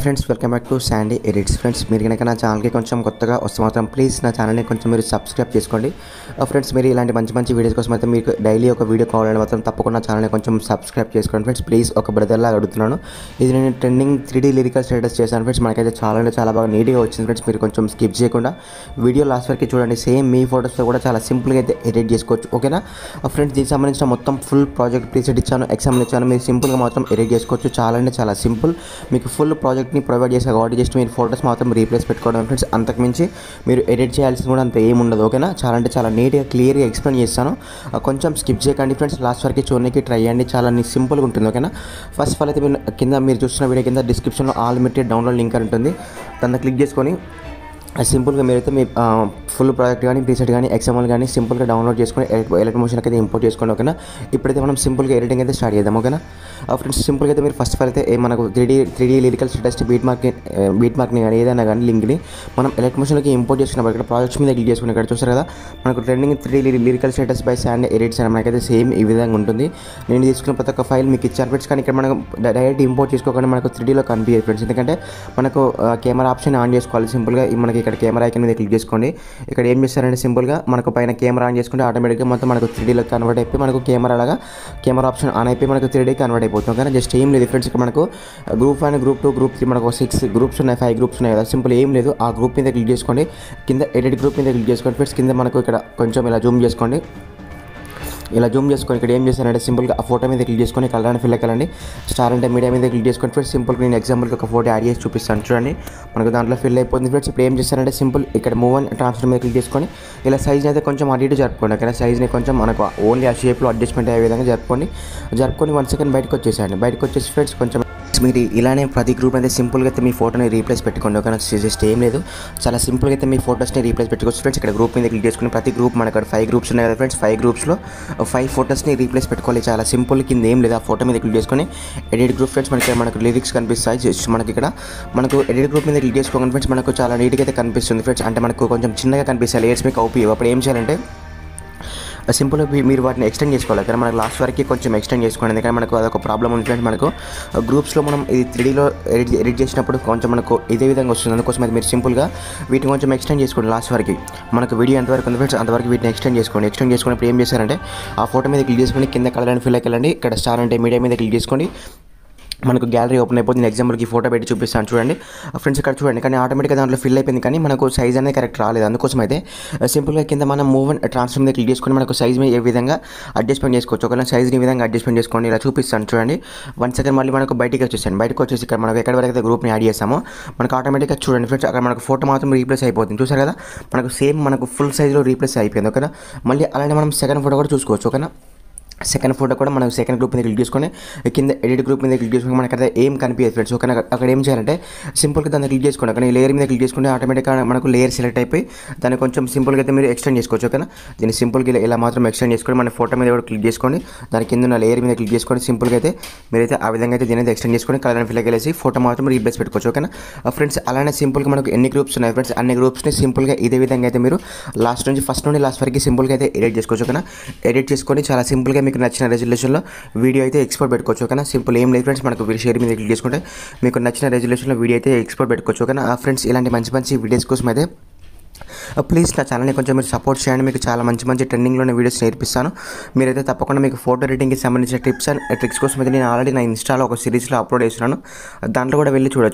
Friends welcome back to Sandy edits. Friends మీరు కనుక నా ఛానల్కి కొంచెం కొత్తగా వస్తే మాత్రం ప్లీజ్ నా ఛానల్ని కొంచెం మీరు సబ్స్క్రైబ్ చేసుకోండి. ఫ్రెండ్స్ మీరు ఇలాంటి మంచి మంచి వీడియోస్ కోసం అయితే మీకు డైలీ ఒక వీడియో కావాలని మాత్రం తప్పకుండా ఛానల్ని కొంచెం సబ్స్క్రైబ్ చేసుకోండి ఫ్రెండ్స్. ప్లీజ్ ఒక బ్రదర్లా అడుగుతున్నాను. ఇది నేను ట్రెండింగ్ 3D లిరికల్ స్టేటస్ చేశాను ఫ్రెండ్స్. మనకైతే చాలా బాగా నీట్గా వచ్చింది ఫ్రెండ్స్. మీరు కొంచెం స్కిప్ చేయకుండా వీడియో లాస్ట్ వరకు చూడండి. సేమ్ మీ ఫోటోస్తో కూడా చాలా సింపుల్గా అయితే ఎడిట్ చేసుకోవచ్చు. ఓకేనా ఫ్రెండ్స్, దీనికి సంబంధించిన మొత్తం ఫుల్ ప్రాజెక్ట్ ప్రీసెట్ ఇచ్చాను, ఎగ్జాంపుల్ ఇచ్చాను. మీరు సింపుల్గా మాత్రం ఎడిట్ చేసుకోవచ్చు. చాలా సింపుల్. మీకు ఫుల్ ప్రాజెక్ట్ని ప్రొవైడ్ చేసే కాబట్టి జస్ట్ మీరు ఫోటోస్ మాత్రం రీప్లేస్ పెట్టుకోవడం ఫ్రెండ్స్. అంతకుమించి మీరు ఎడిట్ చేయాల్సింది కూడా అంత ఏముండదు. ఓకేనా, చాలా నీట్గా క్లియర్గా ఎక్స్ప్లెయిన్ చేస్తాను. కొంచెం స్కిప్ చేయకండి ఫ్రెండ్స్, లాస్ట్ వరకు చూడడానికి ట్రై చేయండి. చాలా సింపుల్గా ఉంటుంది. ఓకేనా, ఫస్ట్ ఆఫ్ ఆల్ అయితే మీరు చూస్తున్న వీడియో కింద డిస్క్రిప్షన్లో ఆల్మిటెడ్ డౌన్లోడ్ లింక్ అని ఉంటుంది. దాన్ని క్లిక్ చేసుకొని సింపుల్గా మీరైతే మీ ఫుల్ ప్రాజెక్ట్ కానీ ప్రీసెట్ కానీ ఎక్స్ఎంఎల్ కానీ సింపుల్గా డౌన్లోడ్ చేసుకొని ఎలక్ట్రిక్ మోషన్కి అయితే ఇంపోర్ట్ చేసుకోండి. ఓకేనా, ఇప్పుడైతే మనం సింపుల్గా ఎడిటింగ్ అయితే స్టార్ట్ చేద్దాం. ఓకేనా ఫ్రెండ్స్, సింపుల్గా అయితే మీరు ఫస్ట్ ఆఫ్ ఆల్ అయితే మనకు 3D లిరికల్ స్టేటస్ బీట్ మార్క్ని కానీ ఏదైనా కానీ లింక్ని మనం ఎలక్ట్రిక్ మోషన్కి ఇంపోర్ట్ చేసుకున్నప్పుడు ఇక్కడ ప్రాజెక్ట్స్ మీద క్లిక్ చేసుకుని ఇక్కడ చూస్తారు కదా, మనకు trending 3D lyrical status by Sandy edits అని మనకైతే సేమ్ ఈ విధంగా ఉంటుంది. నేను తీసుకున్న ప్రతి ఒక్క ఫైల్ మీకు ఇచ్చాను ఫ్రెండ్స్. కానీ ఇక్కడ మనకు డైరెక్ట్ ఇంపోర్ట్ చేసుకోకుండా మనకు 3Dలో కనిపించదు ఫ్రెండ్స్. ఎందుకంటే మనకు కెమెరా ఆప్షన్ ఆన్ చేసుకోవాలి. సింపుల్గా మనకి ఇక్కడ కెమెరా ఐకాన్ మీద క్లిక్ చేసుకోండి. ఇక్కడ ఏం చేస్తారంటే సింపుల్గా మనకు పైన కెమెరా ఆన్ చేసుకుంటే ఆటోమేటిక్గా మొత్తం మనకు 3Dలో కన్వర్ట్ అయిపోయి మనకు కెమెరా ఆప్షన్ ఆన్ అయిపోయి మనకు 3D కన్వర్ట్ అయిపోతుంది. కానీ జస్ట్ ఏం లేదు ఫ్రెండ్స్. ఇక్కడ మనకు గ్రూప్ 1, గ్రూప్ 2, గ్రూప్ 3 మనకు 6 గ్రూప్స్ ఉన్నాయి, 5 గ్రూప్స్ ఉన్నాయి కదా. సింపుల్ ఏం లేదు, ఆ గ్రూప్ మీద క్లిక్ చేసుకోండి. కింద ఎడిట్ గ్రూప్ మీద క్లిక్ చేసుకోండి ఫ్రెండ్స్. కింద మనకు ఇక్కడ కొంచెం ఇలా జూమ్ చేసుకోండి. ఇలా జూమ్ చేసుకొని ఇక్కడ ఏం చేశానంటే సింపుల్గా ఆ ఫోటో మీద క్లిక్ చేసుకొని కలర్ అని ఫిల్ అయ్యాలండి. స్టార్ అంటే మీడియా మీద క్లిక్ చేసుకొని ఫ్రెండ్స్. సింపుల్గా నేను ఎగ్జాంపుల్కి ఒక ఫోటో యాడ్ చేసి చూపిస్తాను చూడండి. మనకు దాంట్లో ఫిల్ అయిపోతుంది ఫ్రెండ్స్. ఇప్పుడు ఏం చేస్తానంటే సింపుల్ ఇక్కడ మూవ్ అండ్ ట్రాన్స్ఫర్ మీద క్లిక్ చేసుకొని ఇలా సైజ్ని అయితే కొంచెం అటు ఇటు జరుపుకోండి. అక్కడ సైజ్ని కొంచెం మనకు ఓన్లీ ఆ షేప్లో అడ్జస్ట్మెంట్ అయ్యే విధంగా జరుపుకొని 1 సెకండ్ బయటకు వచ్చేసి ఫ్రెండ్స్ కొంచెం మీరు ఇలానే ప్రతి గ్రూప్ అయితే సింపుల్గా అయితే మీ ఫోటోని రీప్లేస్ పెట్టుకోండి. ఓకేనా, జస్ట్ ఏం లేదు, చాలా సింపుల్గా అయితే మీ ఫోటోస్ని రీప్లేస్ పెట్టుకోవచ్చు ఫ్రెండ్స్. ఇక్కడ గ్రూప్ మీద క్లిక్ చేసుకుని ప్రతి గ్రూప్ మనకు ఇక్కడ 5 గ్రూప్స్ ఉన్నాయి కదా ఫ్రెండ్స్. 5 గ్రూప్స్లో 5 ఫోటోస్ని రీప్లేస్ పెట్టుకోవాలి. చాలా సింపుల్. కింద ఏం లేదు, ఆ ఫోటో మీద క్లిక్ చేసుకొని ఎడిట్ గ్రూప్ ఫ్రెండ్స్. మనకు లిరిక్స్ కనిపిస్తాయి. జస్ట్ మనకి ఇక్కడ మనకు ఎడిట్ గ్రూప్ మీద క్లిక్ చేసుకోండి ఫ్రెండ్స్. మనకు చాలా నీట్గా అయితే కనిపిస్తుంది ఫ్రెండ్స్. అంటే మనకు కొంచెం చిన్నగా కనిపిస్తాయి, లేయర్స్ మీకు అవుతాయి. అప్పుడు ఏం చేయాలంటే సింపుల్గా మీరు వాటిని ఎక్స్టెండ్ చేసుకోవాలి. కానీ మనకు లాస్ట్ వరకు కొంచెం ఎక్స్టెండ్ చేసుకోండి. ఎందుకంటే మనకు అదొక ప్రాబ్లం ఉంది ఫ్రెండ్స్. మనకు గ్రూప్స్లో మనం ఇది 3Dలో ఎడిట్ చేసినప్పుడు కొంచెం మనకు ఇదే విధంగా వస్తుంది. అందుకోసం అయితే మీరు సింపుల్గా వీటిని కొంచెం ఎక్స్టెండ్ చేసుకోండి. లాస్ట్ వరకు మనకు వీడియో ఎంతవరకు ఉంది ఫ్రెండ్స్ అంతవరకు వీటిని ఎక్స్టెండ్ చేసుకున్నప్పుడు ఏం చేశారంటే ఆ ఫోటో మీద క్లిక్ చేసుకొని కింద కలర్ అని ఫిల్ అయ్యాలండి. ఇక్కడ స్టార్ అంటే మీడియా మీద క్లిక్ చేసుకోండి. మనకు గ్యాలరీ ఓపెన్ అయిపోతుంది. నేను ఎగ్జాంపుల్కి ఫోటో పెట్టి చూపిస్తాను చూడండి ఫ్రెండ్స్. ఇక్కడ చూడండి, కానీ ఆటోమేటిక్గా దాంట్లో ఫిల్ అయిపోయింది, కానీ మనకు సైజ్ అనేది కరెక్ట్ రాలేదు. అందుకోసం అయితే సింపుల్గా కింద మనం మూవ్ అండ్ ట్రాన్స్ఫర్ మీద క్లిక్ చేసుకొని మనకు సైజ్ మీద ఏ విధంగా అడ్జస్ట్మెంట్ చేసుకోవచ్చు. ఒకవేళ సైజ్ని ఈ విధంగా అడ్జస్ట్మెంట్ చేసుకోండి. ఇలా చూపిస్తాను చూడండి. 1 సెకండ్ మళ్ళీ మనకు బయటకు వచ్చేసి ఇక్కడ మనకు ఎక్కడి వరకు అయితే గ్రూప్ని యాడ్ చేస్తామో మనకు ఆటోమేటిక్గా చూడండి ఫ్రెండ్స్, అక్కడ మనకు ఫోటో మాత్రం రీప్లేస్ అయిపోతుంది. చూసారు కదా, మనకు సేమ్ మనకు ఫుల్ సైజ్లో రీప్లేస్ అయిపోయింది. ఓకేనా, మళ్ళీ అలానే మనం సెకండ్ ఫోటో కూడా చూసుకోవచ్చు. ఓకేనా, సెకండ్ ఫోటో కూడా మనం సెకండ్ గ్రూప్ మీద క్లిక్ చేసుకొని కింద ఎడిట్ గ్రూప్ మీద క్లిక్ చేసుకొని మనకి అక్కడ ఏం కనిపించదు ఫ్రెండ్స్. ఓకే, అక్కడ ఏం చేయాలంటే సింపుల్గా దాన్ని క్లిక్ చేసుకోండి. అక్కడ లేయర్ మీద క్లిక్ చేసుకుంటే ఆటోమేటిక్గా మనకు లేయర్ సెలెక్ట్ అయిపోయి దాన్ని కొంచెం సింపుల్గా అయితే మీరు ఎక్స్టెండ్ చేసుకోవచ్చు. ఓకేనా, దీన్ని సింపుల్గా ఇలా మాత్రం ఎక్స్టెండ్ చేసుకొని మన ఫోటో మీద కూడా క్లిక్ చేసుకొని దాని కింద ఉన్న లేయర్ మీద క్లిక్ చేసుకొని సింపుల్గా అయితే మీరైతే ఆ విధంగా అయితే దీని అయితే ఎక్స్టెండ్ చేసుకొని కలర్ ఫిల్ అయ్యేసి ఫోటో మాత్రం రీప్లేస్ పెట్టుకోవచ్చు. ఓకేనా ఫ్రెండ్స్, అలానే సింపుల్గా మనకు ఎన్ని గ్రూప్స్ ఉన్నాయి ఫ్రెండ్స్, అన్ని గ్రూప్స్ని సింపుల్గా ఇదే విధంగా అయితే మీరు ఫస్ట్ నుండి లాస్ట్ వరకు సింపుల్గా అయితే ఎడిట్ చేసుకోవచ్చు. ఓకేనా, ఎడిట్ చేసుకొని చాలా సింపుల్గా మీకు నచ్చిన రెజల్యూషన్ వీడియో అయితే ఎక్స్పోర్ట్ పెట్టుకోవచ్చు. ఓకేనా, సింపుల్ ఏం లేదు ఫ్రెండ్స్. మనకు షేర్ మీద క్లిక్ చేసుకుంటే మీకు నచ్చిన రెజల్యూషన్లో వీడియో అయితే ఎక్స్పోర్ట్ పెట్టుకోవచ్చు. ఓకేనా ఫ్రెండ్స్, ఇలాంటి మంచి వీడియోస్ కోసం అయితే ప్లీజ్ నా ఛానల్ని కొంచెం మీరు సపోర్ట్ చేయండి. మీకు చాలా మంచి ట్రెండింగ్లోనే వీడియోస్ నేర్పిస్తాను. మీరైతే తప్పకుండా మీకు ఫోటో ఎడిటింగ్కి సంబంధించిన టిప్స్ అండ్ ట్రిక్స్ కోసం అయితే నేను ఆల్రెడీ నా ఇన్స్టాలో ఒక సిరీస్లో అప్లోడ్ చేస్తున్నాను. దాంట్లో కూడా వెళ్ళి చూడొచ్చు.